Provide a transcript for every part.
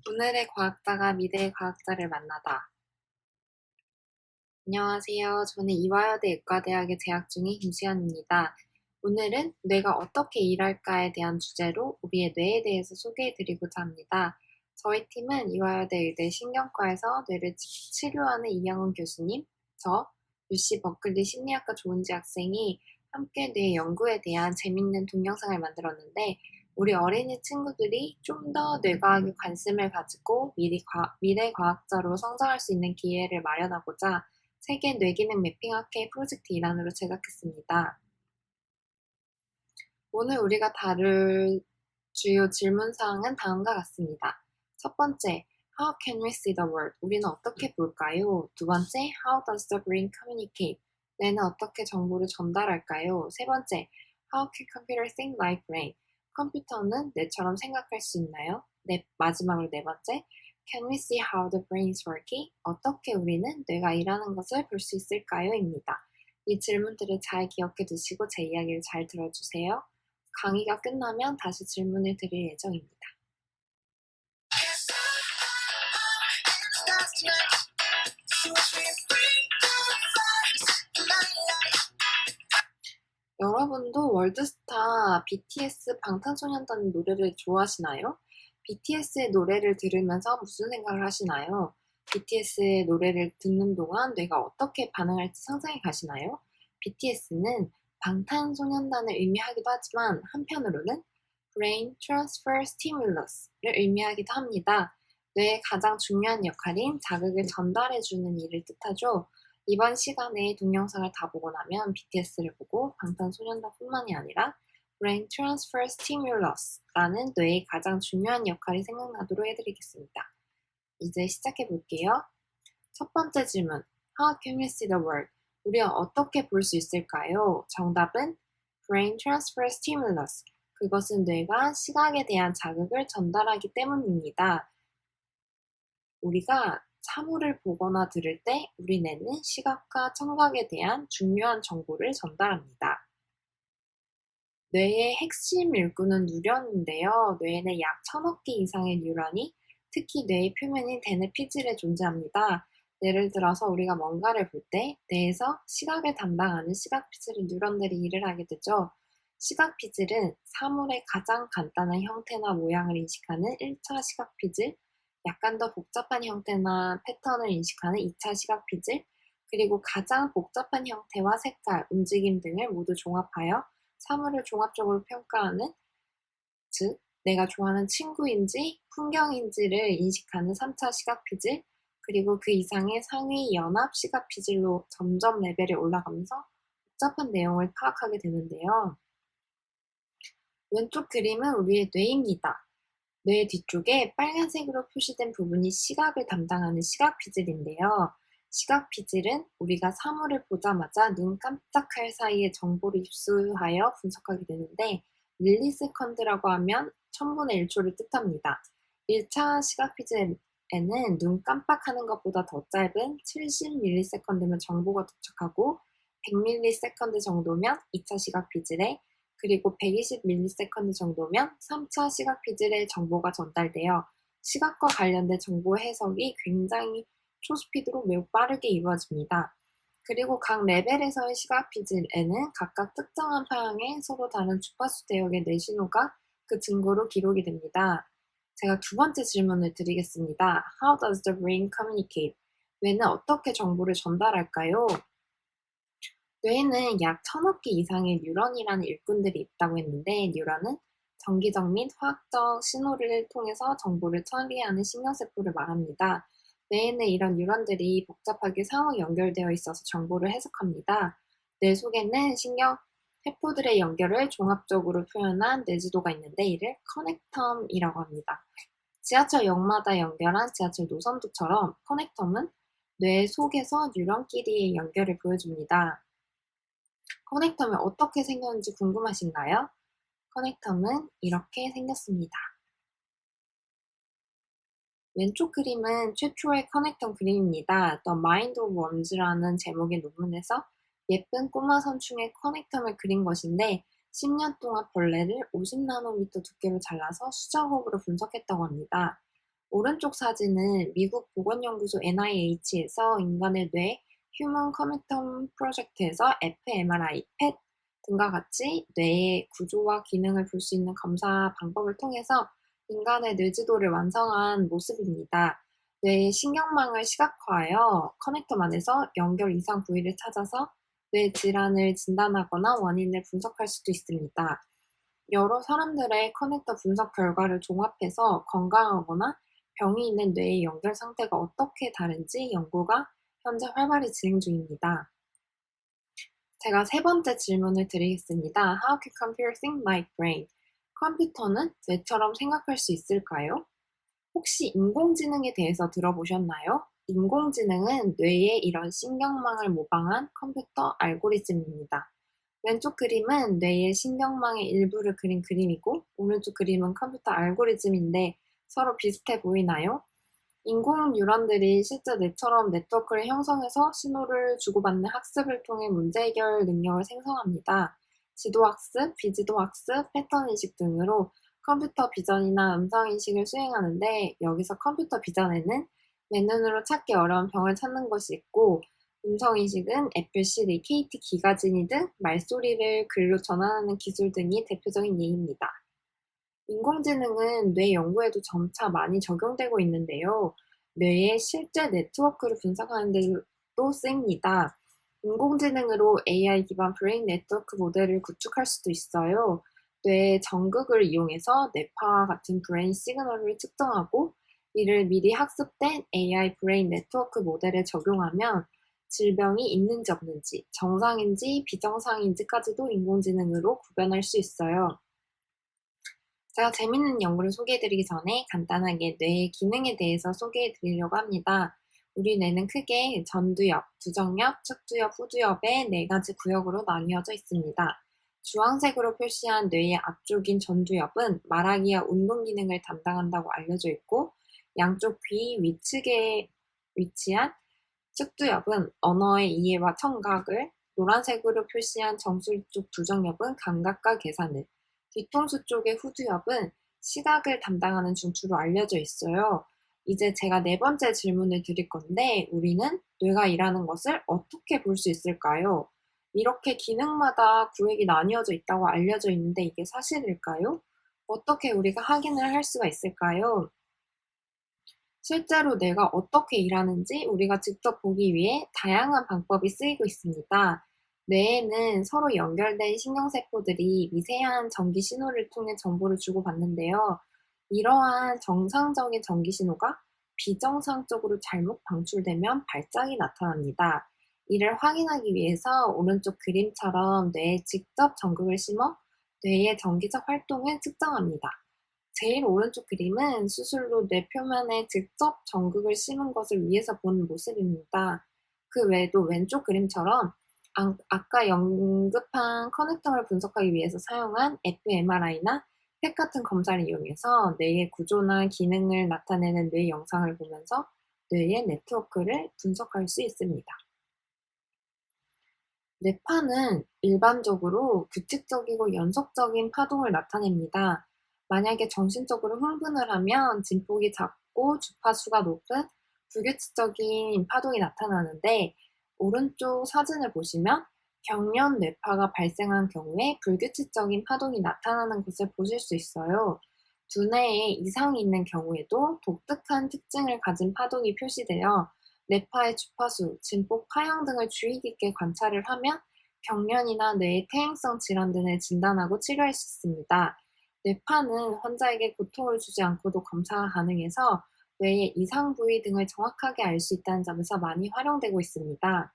오늘의 과학자가 미래의 과학자를 만나다. 안녕하세요. 저는 이화여대 의과대학에 재학 중인 김수현입니다. 오늘은 뇌가 어떻게 일할까에 대한 주제로 우리의 뇌에 대해서 소개해드리고자 합니다. 저희 팀은 이화여대 의대 신경과에서 뇌를 치료하는 이영은 교수님, 저, UC 버클리 심리학과 조은지 학생이 함께 뇌 연구에 대한 재밌는 동영상을 만들었는데 우리 어린이 친구들이 좀 더 뇌과학에 관심을 가지고 미래 과학자로 성장할 수 있는 기회를 마련하고자 세계 뇌기능 매핑학회 프로젝트 일환으로 제작했습니다. 오늘 우리가 다룰 주요 질문사항은 다음과 같습니다. 첫 번째, How can we see the world? 우리는 어떻게 볼까요? 두 번째, How does the brain communicate? 뇌는 어떻게 정보를 전달할까요? 세 번째, How can computers think like brain? 컴퓨터는 뇌처럼 생각할 수 있나요? 마지막으로 네 번째, Can we see how the brain is working? 어떻게 우리는 뇌가 일하는 것을 볼 수 있을까요? 입니다. 이 질문들을 잘 기억해 두시고 제 이야기를 잘 들어주세요. 강의가 끝나면 다시 질문을 드릴 예정입니다. 여러분도 월드스타 BTS 방탄소년단 노래를 좋아하시나요? BTS의 노래를 들으면서 무슨 생각을 하시나요? BTS의 노래를 듣는 동안 뇌가 어떻게 반응할지 상상해 가시나요? BTS는 방탄소년단을 의미하기도 하지만 한편으로는 Brain Transfer Stimulus를 의미하기도 합니다. 뇌의 가장 중요한 역할인 자극을 전달해주는 일을 뜻하죠. 이번 시간에 동영상을 다 보고 나면 BTS를 보고 방탄소년단뿐만이 아니라 Brain Transfer Stimulus라는 뇌의 가장 중요한 역할이 생각나도록 해드리겠습니다. 이제 시작해 볼게요. 첫 번째 질문, How can we see the world? 우리가 어떻게 볼 수 있을까요? 정답은 Brain Transfer Stimulus. 그것은 뇌가 시각에 대한 자극을 전달하기 때문입니다. 우리가 사물을 보거나 들을 때 우리 뇌는 시각과 청각에 대한 중요한 정보를 전달합니다. 뇌의 핵심 일구는 뉴런인데요. 뇌에는 약 1000억 개 이상의 뉴런이 특히 뇌의 표면인 대뇌피질에 존재합니다. 예를 들어서 우리가 뭔가를 볼 때 뇌에서 시각을 담당하는 시각피질 뉴런들이 일을 하게 되죠. 시각피질은 사물의 가장 간단한 형태나 모양을 인식하는 1차 시각피질, 약간 더 복잡한 형태나 패턴을 인식하는 2차 시각피질, 그리고 가장 복잡한 형태와 색깔, 움직임 등을 모두 종합하여 사물을 종합적으로 평가하는, 즉 내가 좋아하는 친구인지 풍경인지를 인식하는 3차 시각피질, 그리고 그 이상의 상위 연합 시각피질로 점점 레벨이 올라가면서 복잡한 내용을 파악하게 되는데요. 왼쪽 그림은 우리의 뇌입니다. 뇌 뒤쪽에 빨간색으로 표시된 부분이 시각을 담당하는 시각피질인데요. 시각피질은 우리가 사물을 보자마자 눈 깜짝할 사이에 정보를 입수하여 분석하게 되는데 밀리세컨드라고 하면 1000분의 1초를 뜻합니다. 1차 시각피질에는 눈 깜빡하는 것보다 더 짧은 70ms면 정보가 도착하고 100ms 정도면 2차 시각피질에, 그리고 120ms 정도면 3차 시각피질의 정보가 전달되어 시각과 관련된 정보 해석이 굉장히 초스피드로 매우 빠르게 이루어집니다. 그리고 각 레벨에서의 시각피질에는 각각 특정한 방향의 서로 다른 주파수 대역의 뇌신호가 그 증거로 기록이 됩니다. 제가 두 번째 질문을 드리겠습니다. How does the brain communicate? 뇌는 어떻게 정보를 전달할까요? 뇌에는 약 1000억 개 이상의 뉴런이라는 일꾼들이 있다고 했는데, 뉴런은 정기적 및 화학적 신호를 통해서 정보를 처리하는 신경세포를 말합니다. 뇌에는 이런 뉴런들이 복잡하게 상호 연결되어 있어서 정보를 해석합니다. 뇌 속에는 신경 세포들의 연결을 종합적으로 표현한 뇌지도가 있는데 이를 커넥텀이라고 합니다. 지하철역마다 연결한 지하철 노선도처럼 커넥텀은 뇌 속에서 뉴런끼리의 연결을 보여줍니다. 커넥텀이 어떻게 생겼는지 궁금하신가요? 커넥텀은 이렇게 생겼습니다. 왼쪽 그림은 최초의 커넥텀 그림입니다. The Mind of Worms라는 제목의 논문에서 예쁜 꼬마 선충의 커넥텀을 그린 것인데 10년 동안 벌레를 50나노미터 두께로 잘라서 수작업으로 분석했다고 합니다. 오른쪽 사진은 미국 보건연구소 NIH에서 인간의 뇌 휴먼 커넥텀 프로젝트에서 fMRI, PET 등과 같이 뇌의 구조와 기능을 볼 수 있는 검사 방법을 통해서 인간의 뇌지도를 완성한 모습입니다. 뇌의 신경망을 시각화하여 커넥텀 안에서 연결 이상 부위를 찾아서 뇌 질환을 진단하거나 원인을 분석할 수도 있습니다. 여러 사람들의 커넥터 분석 결과를 종합해서 건강하거나 병이 있는 뇌의 연결 상태가 어떻게 다른지 연구가 현재 활발히 진행 중입니다. 제가 세 번째 질문을 드리겠습니다. How can computer think like brain? 컴퓨터는 뇌처럼 생각할 수 있을까요? 혹시 인공지능에 대해서 들어보셨나요? 인공지능은 뇌의 이런 신경망을 모방한 컴퓨터 알고리즘입니다. 왼쪽 그림은 뇌의 신경망의 일부를 그린 그림이고, 오른쪽 그림은 컴퓨터 알고리즘인데 서로 비슷해 보이나요? 인공 뉴런들이 실제 뇌처럼 네트워크를 형성해서 신호를 주고받는 학습을 통해 문제 해결 능력을 생성합니다. 지도학습, 비지도학습, 패턴 인식 등으로 컴퓨터 비전이나 음성 인식을 수행하는데, 여기서 컴퓨터 비전에는 맨눈으로 찾기 어려운 병을 찾는 것이 있고, 음성 인식은 애플 시리, KT 기가진이 등 말소리를 글로 전환하는 기술 등이 대표적인 예입니다. 인공지능은 뇌 연구에도 점차 많이 적용되고 있는데요. 뇌의 실제 네트워크를 분석하는 데도 쓰입니다. 인공지능으로 AI 기반 브레인 네트워크 모델을 구축할 수도 있어요. 뇌의 전극을 이용해서 뇌파와 같은 브레인 시그널을 측정하고, 이를 미리 학습된 AI 브레인 네트워크 모델에 적용하면 질병이 있는지 없는지, 정상인지 비정상인지까지도 인공지능으로 구별할 수 있어요. 제가 재밌는 연구를 소개해드리기 전에 간단하게 뇌의 기능에 대해서 소개해드리려고 합니다. 우리 뇌는 크게 전두엽, 두정엽, 측두엽, 후두엽의 네 가지 구역으로 나뉘어져 있습니다. 주황색으로 표시한 뇌의 앞쪽인 전두엽은 말하기와 운동 기능을 담당한다고 알려져 있고, 양쪽 귀 위측에 위치한 측두엽은 언어의 이해와 청각을, 노란색으로 표시한 정수리 쪽 두정엽은 감각과 계산을, 뒤통수 쪽의 후두엽은 시각을 담당하는 중추로 알려져 있어요. 이제 제가 네 번째 질문을 드릴 건데, 우리는 뇌가 일하는 것을 어떻게 볼 수 있을까요? 이렇게 기능마다 구획이 나뉘어져 있다고 알려져 있는데 이게 사실일까요? 어떻게 우리가 확인을 할 수가 있을까요? 실제로 뇌가 어떻게 일하는지 우리가 직접 보기 위해 다양한 방법이 쓰이고 있습니다. 뇌에는 서로 연결된 신경세포들이 미세한 전기 신호를 통해 정보를 주고받는데요. 이러한 정상적인 전기 신호가 비정상적으로 잘못 방출되면 발작이 나타납니다. 이를 확인하기 위해서 오른쪽 그림처럼 뇌에 직접 전극을 심어 뇌의 전기적 활동을 측정합니다. 제일 오른쪽 그림은 수술로 뇌 표면에 직접 전극을 심은 것을 위해서 보는 모습입니다. 그 외에도 왼쪽 그림처럼 아까 언급한 커넥터를 분석하기 위해서 사용한 fMRI나 펫 같은 검사를 이용해서 뇌의 구조나 기능을 나타내는 뇌 영상을 보면서 뇌의 네트워크를 분석할 수 있습니다. 뇌파는 일반적으로 규칙적이고 연속적인 파동을 나타냅니다. 만약에 정신적으로 흥분을 하면 진폭이 작고 주파수가 높은 불규칙적인 파동이 나타나는데, 오른쪽 사진을 보시면 경련 뇌파가 발생한 경우에 불규칙적인 파동이 나타나는 것을 보실 수 있어요. 두뇌에 이상이 있는 경우에도 독특한 특징을 가진 파동이 표시되어 뇌파의 주파수, 진폭 파형 등을 주의 깊게 관찰을 하면 경련이나 뇌의 퇴행성 질환 등을 진단하고 치료할 수 있습니다. 뇌파는 환자에게 고통을 주지 않고도 검사가 가능해서 뇌의 이상 부위 등을 정확하게 알 수 있다는 점에서 많이 활용되고 있습니다.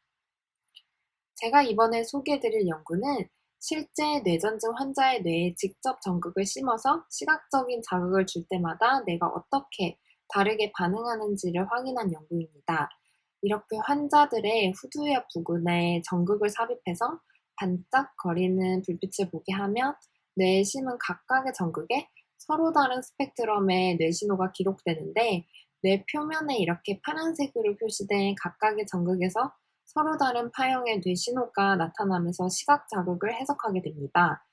제가 이번에 소개해드릴 연구는 실제 뇌전증 환자의 뇌에 직접 전극을 심어서 시각적인 자극을 줄 때마다 뇌가 어떻게 다르게 반응하는지를 확인한 연구입니다. 이렇게 환자들의 후두엽 부근에 전극을 삽입해서 반짝거리는 불빛을 보게 하면 뇌에 심은 각각의 전극에 서로 다른 스펙트럼의 뇌신호가 기록되는데, 뇌 표면에 이렇게 파란색으로 표시된 각각의 전극에서 서로 다른 파형의 뇌신호가 나타나면서 시각 자극을 해석하게 됩니다.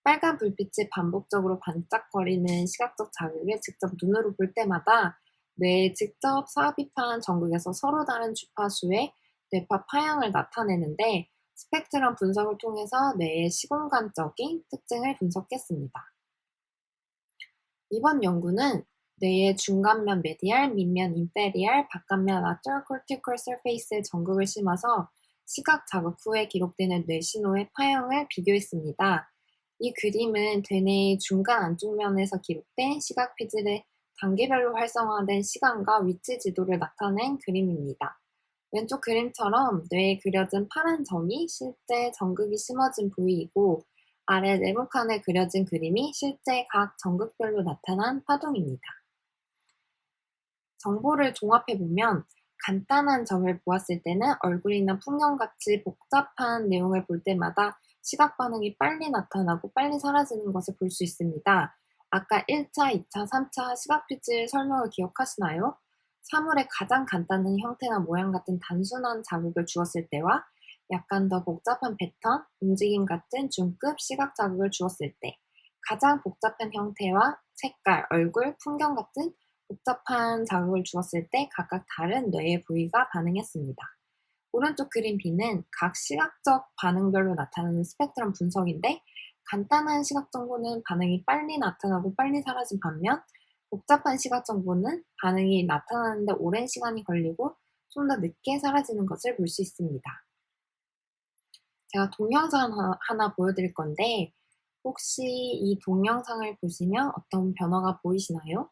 빨간 불빛이 반복적으로 반짝거리는 시각적 자극을 직접 눈으로 볼 때마다 뇌에 직접 삽입한 전극에서 서로 다른 주파수의 뇌파 파형을 나타내는데 스펙트럼 분석을 통해서 뇌의 시공간적인 특징을 분석했습니다. 이번 연구는 뇌의 중간면 메디알, 밑면 인페리알, 바깥면 lateral cortical surface에 전극을 심어서 시각 자극 후에 기록되는 뇌 신호의 파형을 비교했습니다. 이 그림은 대뇌의 중간 안쪽 면에서 기록된 시각 피질의 단계별로 활성화된 시간과 위치 지도를 나타낸 그림입니다. 왼쪽 그림처럼 뇌에 그려진 파란 점이 실제 전극이 심어진 부위이고 아래 네모칸에 그려진 그림이 실제 각 전극별로 나타난 파동입니다. 정보를 종합해보면 간단한 점을 보았을 때는 얼굴이나 풍경같이 복잡한 내용을 볼 때마다 시각 반응이 빨리 나타나고 빨리 사라지는 것을 볼 수 있습니다. 아까 1차, 2차, 3차 시각 피질 설명을 기억하시나요? 사물의 가장 간단한 형태나 모양 같은 단순한 자극을 주었을 때와 약간 더 복잡한 패턴, 움직임 같은 중급 시각 자극을 주었을 때, 가장 복잡한 형태와 색깔, 얼굴, 풍경 같은 복잡한 자극을 주었을 때 각각 다른 뇌의 부위가 반응했습니다. 오른쪽 그림 B는 각 시각적 반응별로 나타나는 스펙트럼 분석인데 간단한 시각 정보는 반응이 빨리 나타나고 빨리 사라진 반면 복잡한 시각 정보는 반응이 나타나는데 오랜 시간이 걸리고 좀 더 늦게 사라지는 것을 볼 수 있습니다. 제가 동영상 하나 보여드릴 건데 혹시 이 동영상을 보시면 어떤 변화가 보이시나요?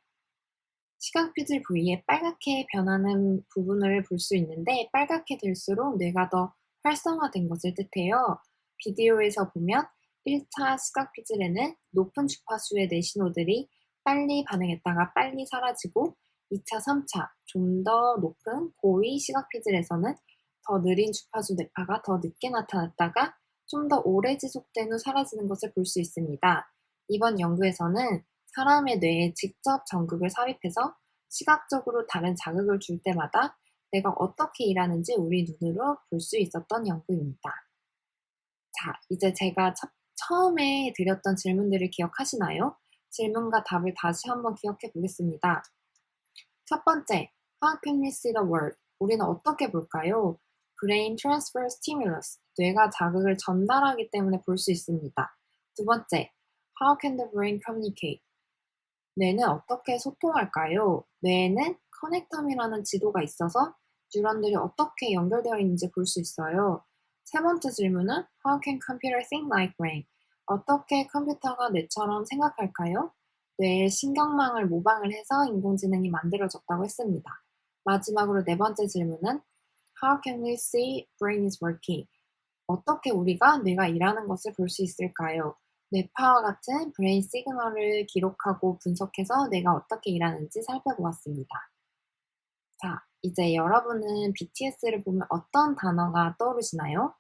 시각 피질 부위에 빨갛게 변하는 부분을 볼 수 있는데 빨갛게 될수록 뇌가 더 활성화된 것을 뜻해요. 비디오에서 보면 1차 시각 피질에는 높은 주파수의 뇌 신호들이 빨리 반응했다가 빨리 사라지고 2차, 3차 좀 더 높은 고위 시각 피질에서는 더 느린 주파수 뇌파가 더 늦게 나타났다가 좀 더 오래 지속된 후 사라지는 것을 볼 수 있습니다. 이번 연구에서는 사람의 뇌에 직접 전극을 삽입해서 시각적으로 다른 자극을 줄 때마다 뇌가 어떻게 일하는지 우리 눈으로 볼 수 있었던 연구입니다. 자, 이제 제가 처음에 드렸던 질문들을 기억하시나요? 질문과 답을 다시 한번 기억해 보겠습니다. 첫 번째, How can we see the world? 우리는 어떻게 볼까요? Brain transfer stimulus. 뇌가 자극을 전달하기 때문에 볼 수 있습니다. 두 번째, How can the brain communicate? 뇌는 어떻게 소통할까요? 뇌에는 커넥텀이라는 지도가 있어서 뉴런들이 어떻게 연결되어 있는지 볼 수 있어요. 세 번째 질문은 How can computer think like brain? 어떻게 컴퓨터가 뇌처럼 생각할까요? 뇌의 신경망을 모방을 해서 인공지능이 만들어졌다고 했습니다. 마지막으로 네 번째 질문은 How can we see brain is working? 어떻게 우리가 뇌가 일하는 것을 볼 수 있을까요? 뇌파와 같은 브레인 시그널을 기록하고 분석해서 뇌가 어떻게 일하는지 살펴보았습니다. 자, 이제 여러분은 BTS를 보면 어떤 단어가 떠오르시나요?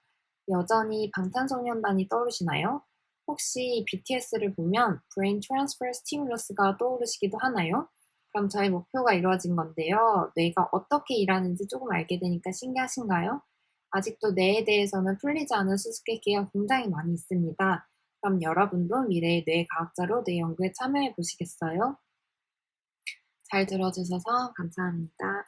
여전히 방탄소년단이 떠오르시나요? 혹시 BTS를 보면 Brain Transfer Stimulus가 떠오르시기도 하나요? 그럼 저의 목표가 이루어진 건데요. 뇌가 어떻게 일하는지 조금 알게 되니까 신기하신가요? 아직도 뇌에 대해서는 풀리지 않은 수수께끼가 굉장히 많이 있습니다. 그럼 여러분도 미래의 뇌과학자로 뇌 연구에 참여해 보시겠어요? 잘 들어주셔서 감사합니다.